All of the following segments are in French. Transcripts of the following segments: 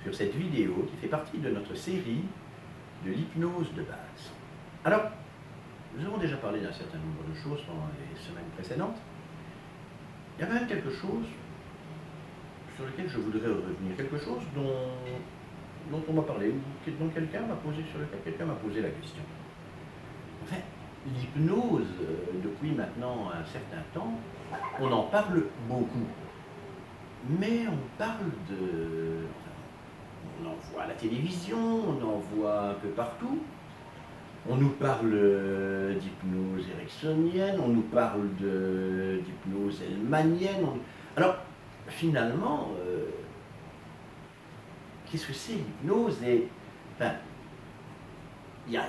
sur cette vidéo qui fait partie de notre série de l'hypnose de base. Alors, nous avons déjà parlé d'un certain nombre de choses pendant les semaines précédentes. Il y a quand même quelque chose sur lequel je voudrais revenir, quelque chose dont on m'a parlé, dont quelqu'un m'a posé, sur lequel quelqu'un m'a posé la question. Enfin, l'hypnose, depuis maintenant un certain temps, on en parle beaucoup. Mais on parle de... On en voit à la télévision, on en voit un peu partout. On nous parle d'hypnose ericksonienne, on nous parle d'hypnose hellmanienne. Alors, finalement, qu'est-ce que c'est l'hypnose? Enfin, il y a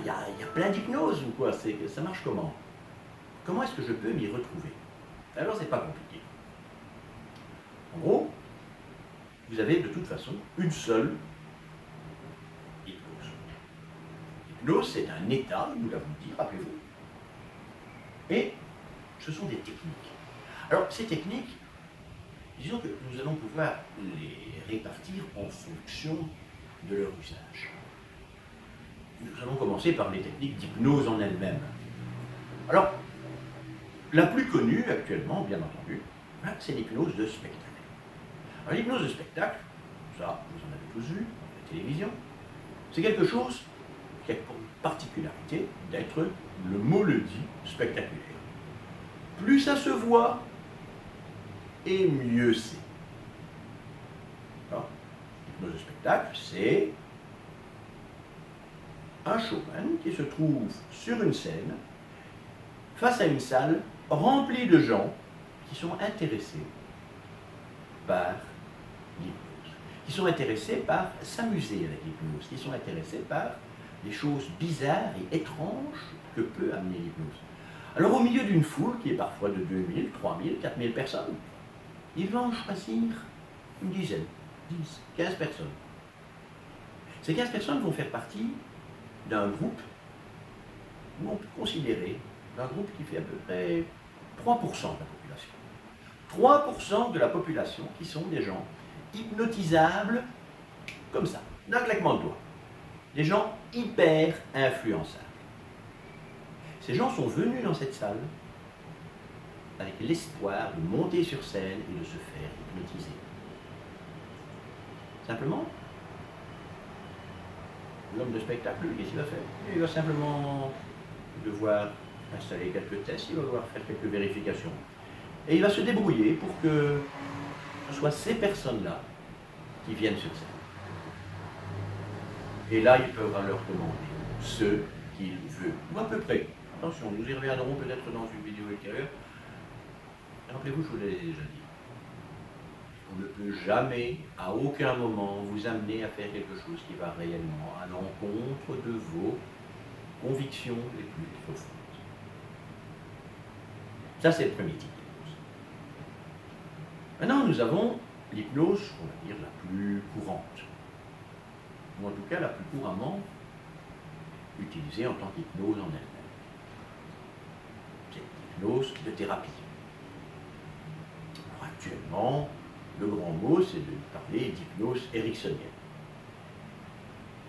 plein d'hypnoses ou quoi? Ça marche comment? Comment est-ce que je peux m'y retrouver? Alors, c'est pas compliqué. En gros, vous avez de toute façon une seule hypnose. L'hypnose, c'est un état, nous l'avons dit, rappelez-vous. Et ce sont des techniques. Alors, ces techniques, disons que nous allons pouvoir les répartir en fonction de leur usage. Nous allons commencer par les techniques d'hypnose en elles-mêmes. Alors, la plus connue actuellement, bien entendu, c'est l'hypnose de spectacle. Alors, l'hypnose de spectacle, ça, vous en avez tous vu, à la télévision, c'est quelque chose qui a pour particularité d'être, le mot le dit, spectaculaire. Plus ça se voit, et mieux c'est. Alors, l'hypnose de spectacle, c'est un showman qui se trouve sur une scène, face à une salle remplie de gens qui sont intéressés par l'hypnose, qui sont intéressés par s'amuser avec l'hypnose, qui sont intéressés par les choses bizarres et étranges que peut amener l'hypnose. Alors au milieu d'une foule qui est parfois de 2000, 3000, 4000 personnes, ils vont choisir une dizaine, 10, 15 personnes. Ces 15 personnes vont faire partie d'un groupe où on peut considérer un groupe qui fait à peu près 3% de la population. 3% de la population qui sont des gens hypnotisables comme ça, d'un claquement de doigts. Des gens hyper influençables. Ces gens sont venus dans cette salle avec l'espoir de monter sur scène et de se faire hypnotiser. Simplement, l'homme de spectacle, qu'est-ce qu'il va faire? Il va simplement devoir installer quelques tests, il va devoir faire quelques vérifications. Et il va se débrouiller pour que ce soit ces personnes-là qui viennent sur scène. Et là, il peut leur demander ce qu'il veut, ou à peu près. Attention, nous y reviendrons peut-être dans une vidéo ultérieure. Rappelez-vous, je vous l'ai déjà dit. On ne peut jamais, à aucun moment, vous amener à faire quelque chose qui va réellement à l'encontre de vos convictions les plus profondes. Ça, c'est le premier type d'hypnose. Maintenant, nous avons l'hypnose, on va dire, la plus courante, ou en tout cas la plus couramment utilisée en tant qu'hypnose en elle-même. C'est l'hypnose de thérapie. Alors, actuellement, le grand mot, c'est de parler d'hypnose ericksonienne.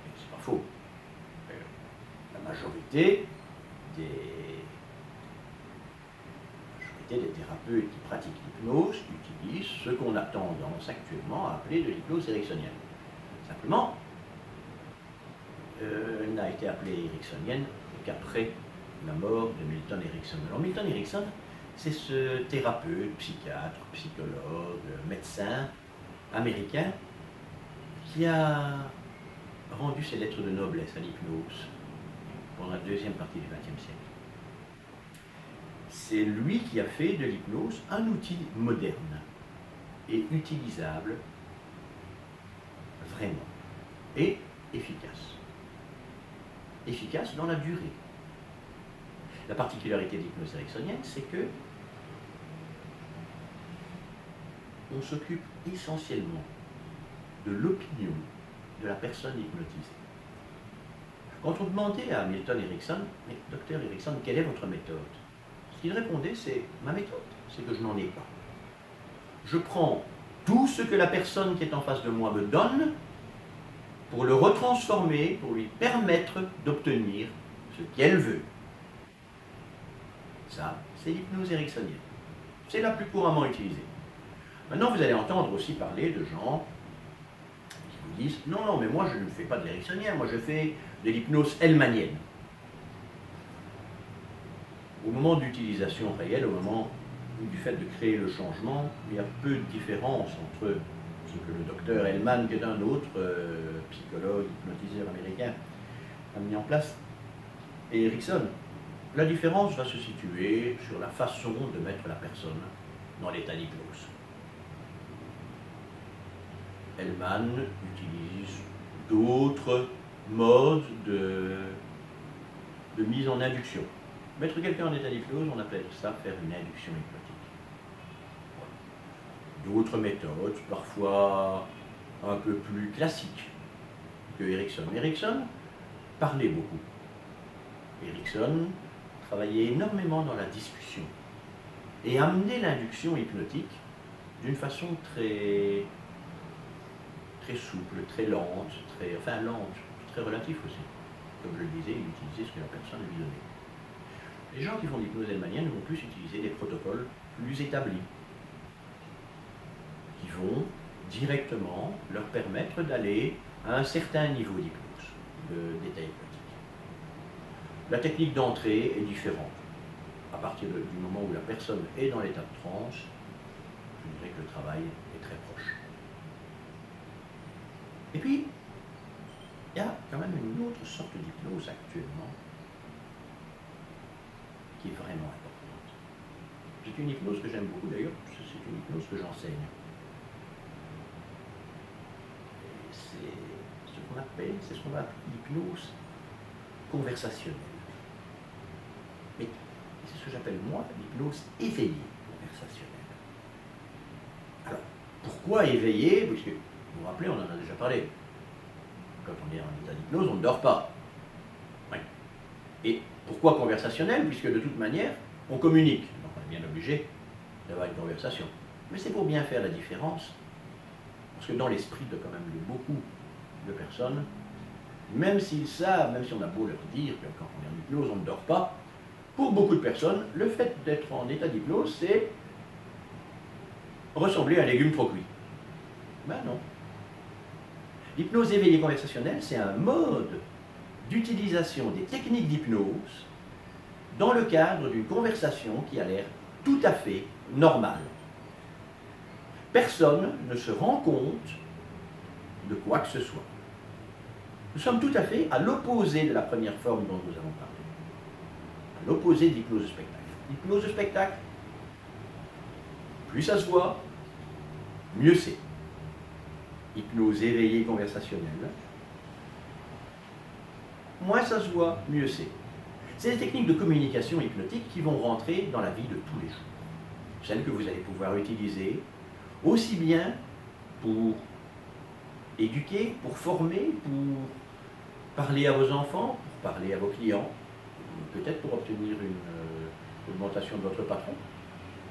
Et c'est pas faux. La majorité des thérapeutes qui pratiquent l'hypnose utilisent ce qu'on a tendance actuellement à appeler de l'hypnose ericksonienne. Simplement, elle n'a été appelée ericksonienne qu'après la mort de Milton Erickson. Alors Milton Erickson, c'est ce thérapeute, psychiatre, psychologue, médecin américain qui a rendu ses lettres de noblesse à l'hypnose pendant la deuxième partie du XXe siècle. C'est lui qui a fait de l'hypnose un outil moderne et utilisable vraiment et efficace. Efficace dans la durée. La particularité de l'hypnose ericksonienne, c'est que on s'occupe essentiellement de l'opinion de la personne hypnotisée. Quand on demandait à Milton Erickson, mais docteur Erickson, quelle est votre méthode? Ce qu'il répondait, c'est ma méthode, c'est que je n'en ai pas. Je prends tout ce que la personne qui est en face de moi me donne pour le retransformer, pour lui permettre d'obtenir ce qu'elle veut. Ça, c'est l'hypnose ericksonienne. C'est la plus couramment utilisée. Maintenant, vous allez entendre aussi parler de gens qui vous disent « Non, non, mais moi je ne fais pas de l'ericksonien, moi je fais de l'hypnose hellmanienne. » Au moment d'utilisation réelle, au moment du fait de créer le changement, il y a peu de différence entre ce que le docteur Hellman, qui est un autre psychologue, hypnotiseur américain, a mis en place, et Erickson. La différence va se situer sur la façon de mettre la personne dans l'état d'hypnose. Hellman utilise d'autres modes de mise en induction. Mettre quelqu'un en état d'hypnose, on appelle ça faire une induction hypnotique. D'autres méthodes, parfois un peu plus classiques que Erickson. Erickson parlait beaucoup. Erickson travaillait énormément dans la discussion et amenait l'induction hypnotique d'une façon très souple, très lente, très relative aussi. Comme je le disais, il utilisait ce que la personne lui donnait. Les gens qui font de l'hypnose hellmanienne vont plus utiliser des protocoles plus établis, qui vont directement leur permettre d'aller à un certain niveau d'hypnose, d'état hypnotique. La technique d'entrée est différente. À partir du moment où la personne est dans l'état de transe, je dirais que le travail est très proche. Et puis, il y a quand même une autre sorte d'hypnose actuellement qui est vraiment importante. C'est une hypnose que j'aime beaucoup d'ailleurs, c'est une hypnose que j'enseigne. C'est ce qu'on va appeler l'hypnose conversationnelle. Mais c'est ce que j'appelle moi l'hypnose éveillée conversationnelle. Alors, pourquoi éveillée? Parce que, vous vous rappelez, on en a déjà parlé. Quand on est en état d'hypnose, on ne dort pas. Oui. Et pourquoi conversationnelle? Puisque de toute manière, on communique. Donc on est bien obligé d'avoir une conversation. Mais c'est pour bien faire la différence. Parce que dans l'esprit de quand même de beaucoup de personnes, même s'ils savent, même si on a beau leur dire que quand on est en hypnose, on ne dort pas, pour beaucoup de personnes, le fait d'être en état d'hypnose, c'est ressembler à un légume trop cuit. Ben non. L'hypnose éveillée conversationnelle, c'est un mode d'utilisation des techniques d'hypnose dans le cadre d'une conversation qui a l'air tout à fait normale. Personne ne se rend compte de quoi que ce soit. Nous sommes tout à fait à l'opposé de la première forme dont nous avons parlé. À l'opposé de l'hypnose de spectacle. L'hypnose de spectacle, plus ça se voit, mieux c'est. Hypnose éveillée conversationnelle, moins ça se voit, mieux c'est. C'est des techniques de communication hypnotique qui vont rentrer dans la vie de tous les jours. Celles que vous allez pouvoir utiliser aussi bien pour éduquer, pour former, pour parler à vos enfants, pour parler à vos clients, peut-être pour obtenir une augmentation de votre patron.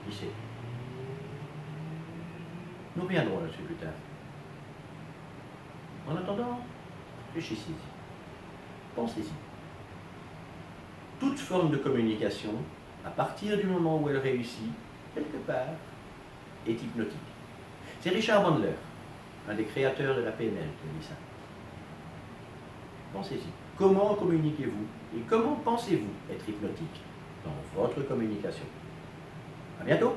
Qui sait? Nous reviendrons là-dessus plus tard. En attendant, réfléchissez-y, pensez-y. Toute forme de communication, à partir du moment où elle réussit, quelque part, est hypnotique. C'est Richard Bandler, un des créateurs de la PNL, qui dit ça. Pensez-y. Comment communiquez-vous et comment pensez-vous être hypnotique dans votre communication? À bientôt!